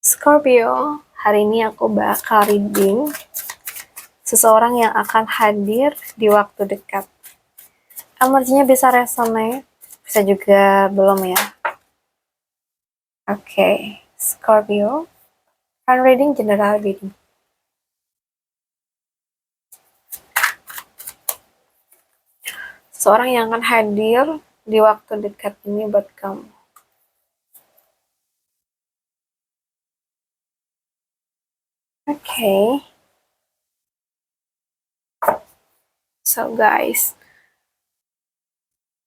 Scorpio, hari ini aku bakal reading seseorang yang akan hadir di waktu dekat. Energinya bisa resonate, bisa juga belum ya. Oke, Scorpio, kan reading general reading. Seseorang yang akan hadir di waktu dekat ini buat kamu. Oke. So guys,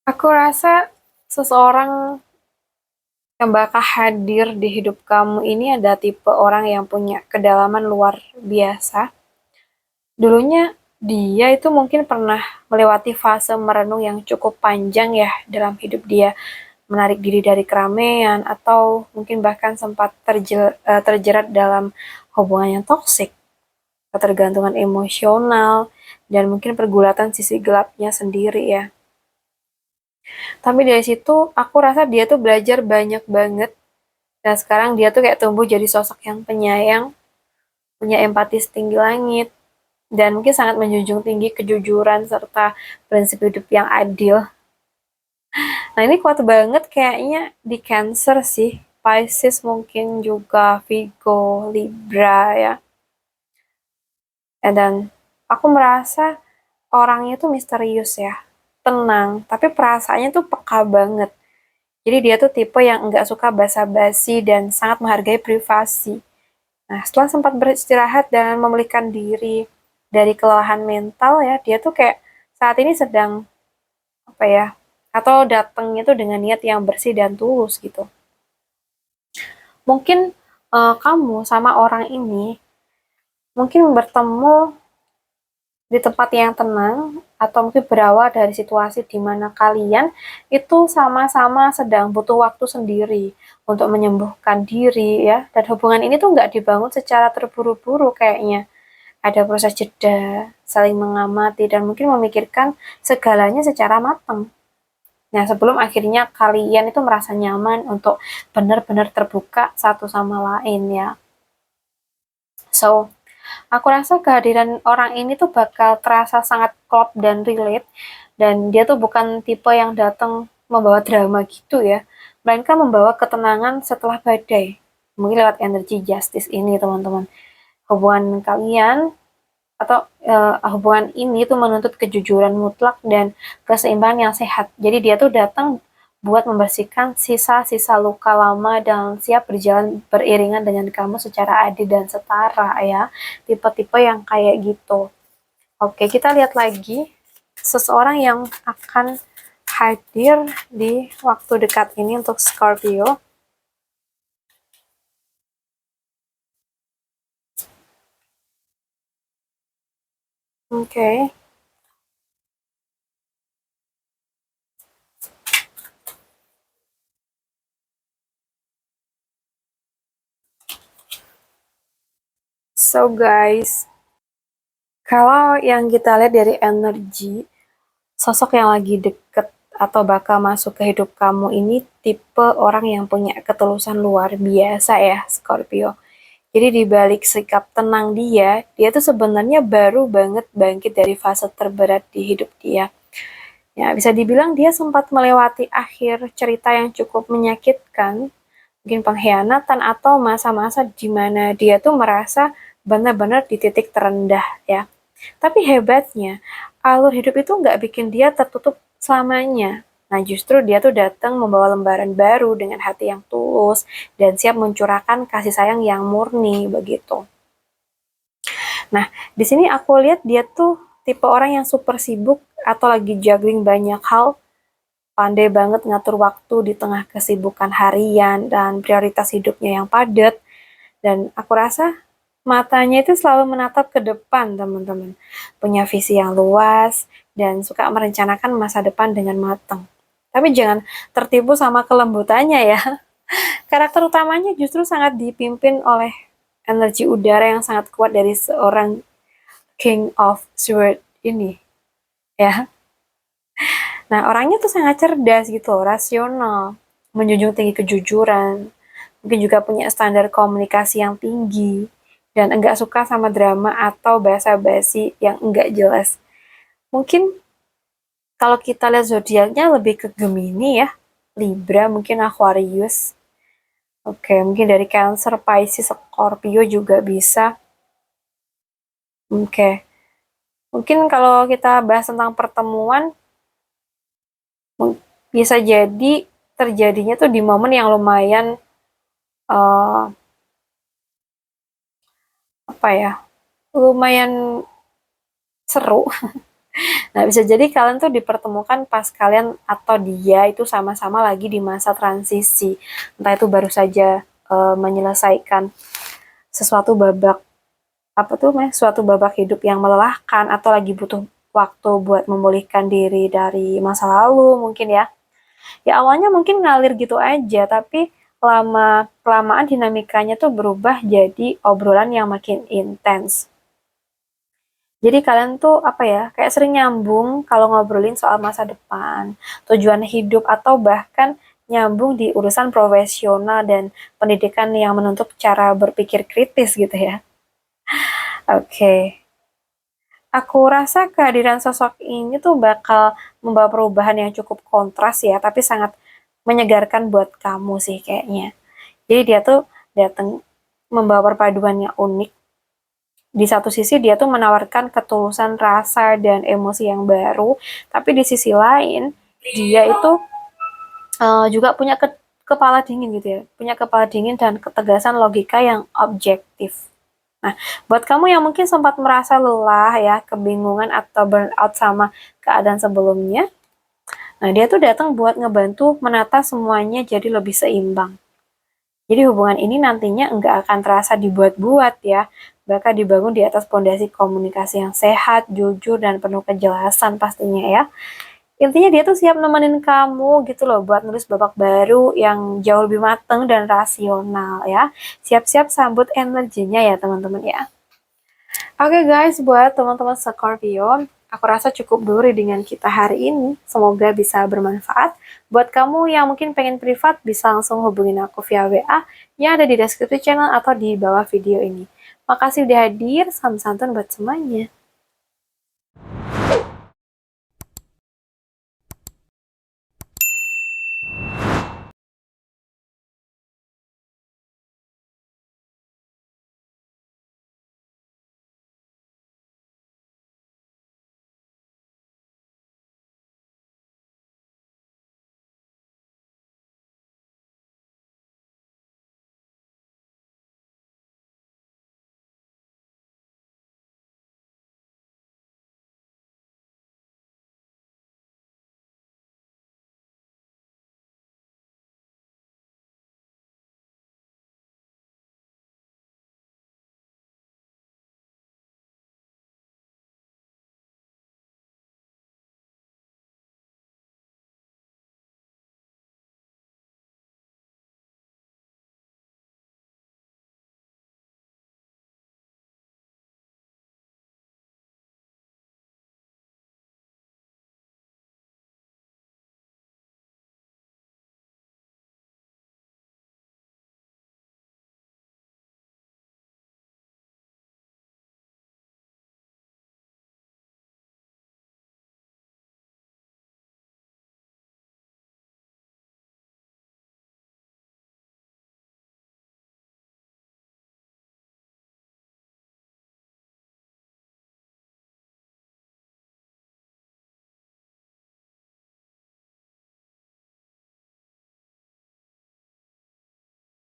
aku rasa seseorang yang bakal hadir di hidup kamu ini ada tipe orang yang punya kedalaman luar biasa. Dulunya dia itu mungkin pernah melewati fase merenung yang cukup panjang ya dalam hidup dia, menarik diri dari keramaian atau mungkin bahkan sempat terjerat dalam hubungan yang toksik, ketergantungan emosional, dan mungkin pergulatan sisi gelapnya sendiri ya. Tapi dari situ aku rasa dia tuh belajar banyak banget, dan sekarang dia tuh kayak tumbuh jadi sosok yang penyayang, punya empati setinggi langit, dan mungkin sangat menjunjung tinggi kejujuran serta prinsip hidup yang adil. Nah ini kuat banget kayaknya di Cancer sih, Pisces mungkin juga Virgo, Libra ya. Dan aku merasa orangnya tuh misterius ya, tenang, tapi perasaannya tuh peka banget. Jadi dia tuh tipe yang nggak suka basa-basi dan sangat menghargai privasi. Nah, setelah sempat beristirahat dan memulihkan diri dari kelelahan mental ya, dia tuh kayak saat ini sedang apa ya, atau datangnya tuh dengan niat yang bersih dan tulus gitu. Mungkin kamu sama orang ini mungkin bertemu di tempat yang tenang atau mungkin berawal dari situasi di mana kalian itu sama-sama sedang butuh waktu sendiri untuk menyembuhkan diri ya, dan hubungan ini tuh nggak dibangun secara terburu-buru kayaknya. Ada proses jeda, saling mengamati, dan mungkin memikirkan segalanya secara matang. Nah, sebelum akhirnya kalian itu merasa nyaman untuk benar-benar terbuka satu sama lain ya. So, aku rasa kehadiran orang ini tuh bakal terasa sangat klop dan relate, dan dia tuh bukan tipe yang datang membawa drama gitu ya, melainkan membawa ketenangan setelah badai. Mungkin lewat energi justice ini teman-teman. Hubungan kalian atau hubungan ini tuh menuntut kejujuran mutlak dan keseimbangan yang sehat. Jadi dia tuh datang buat membersihkan sisa-sisa luka lama dan siap berjalan beriringan dengan kamu secara adil dan setara ya. Tipe-tipe yang kayak gitu. Oke, kita lihat lagi seseorang yang akan hadir di waktu dekat ini untuk Scorpio. Oke. So guys, kalau yang kita lihat dari energi, sosok yang lagi deket atau bakal masuk ke hidup kamu ini tipe orang yang punya ketulusan luar biasa ya, Scorpio. Jadi di balik sikap tenang dia tuh sebenarnya baru banget bangkit dari fase terberat di hidup dia. Ya, bisa dibilang dia sempat melewati akhir cerita yang cukup menyakitkan, mungkin pengkhianatan atau masa-masa di mana dia tuh merasa benar-benar di titik terendah ya. Tapi hebatnya, alur hidup itu nggak bikin dia tertutup selamanya. Nah, justru dia tuh datang membawa lembaran baru dengan hati yang tulus dan siap mencurahkan kasih sayang yang murni begitu. Nah, di sini aku lihat dia tuh tipe orang yang super sibuk atau lagi juggling banyak hal, pandai banget ngatur waktu di tengah kesibukan harian dan prioritas hidupnya yang padat. Dan aku rasa matanya itu selalu menatap ke depan, teman-teman. Punya visi yang luas dan suka merencanakan masa depan dengan matang. Tapi jangan tertipu sama kelembutannya ya. Karakter utamanya justru sangat dipimpin oleh energi udara yang sangat kuat dari seorang King of Swords ini ya. Nah, orangnya tuh sangat cerdas gitu, rasional, menjunjung tinggi kejujuran, mungkin juga punya standar komunikasi yang tinggi, dan enggak suka sama drama atau basa-basi yang enggak jelas. Mungkin kalau kita lihat zodiaknya lebih ke Gemini ya, Libra, mungkin Aquarius. Oke, mungkin dari Cancer, Pisces, Scorpio juga bisa. Oke, mungkin kalau kita bahas tentang pertemuan, bisa jadi terjadinya tuh di momen yang lumayan eh, apa ya, lumayan seru. Nah, bisa jadi kalian tuh dipertemukan pas kalian atau dia itu sama-sama lagi di masa transisi. Entah itu baru saja menyelesaikan sesuatu babak apa tuh suatu babak hidup yang melelahkan, atau lagi butuh waktu buat memulihkan diri dari masa lalu mungkin ya. Ya awalnya mungkin ngalir gitu aja, tapi lama kelamaan dinamikanya tuh berubah jadi obrolan yang makin intens. Jadi kalian tuh apa ya, kayak sering nyambung kalau ngobrolin soal masa depan, tujuan hidup, atau bahkan nyambung di urusan profesional dan pendidikan yang menuntut cara berpikir kritis gitu ya. Oke. Aku rasa kehadiran sosok ini tuh bakal membawa perubahan yang cukup kontras ya, tapi sangat menyegarkan buat kamu sih kayaknya. Jadi dia tuh datang membawa perpaduan yang unik. Di satu sisi dia tuh menawarkan ketulusan rasa dan emosi yang baru, tapi di sisi lain dia itu juga punya kepala dingin gitu ya, punya kepala dingin dan ketegasan logika yang objektif. Nah, buat kamu yang mungkin sempat merasa lelah ya, kebingungan atau burnout sama keadaan sebelumnya, nah dia tuh datang buat ngebantu menata semuanya jadi lebih seimbang. Jadi hubungan ini nantinya nggak akan terasa dibuat-buat ya, bakal dibangun di atas fondasi komunikasi yang sehat, jujur, dan penuh kejelasan pastinya ya. Intinya dia tuh siap nemenin kamu gitu loh buat nulis babak baru yang jauh lebih mateng dan rasional ya. Siap-siap sambut energinya ya teman-teman ya. Oke guys, buat teman-teman Scorpio, aku rasa cukup dulu readingan kita hari ini. Semoga bisa bermanfaat. Buat kamu yang mungkin pengen privat, bisa langsung hubungin aku via WA yang ada di deskripsi channel atau di bawah video ini. Makasih udah hadir, salam santun buat semuanya.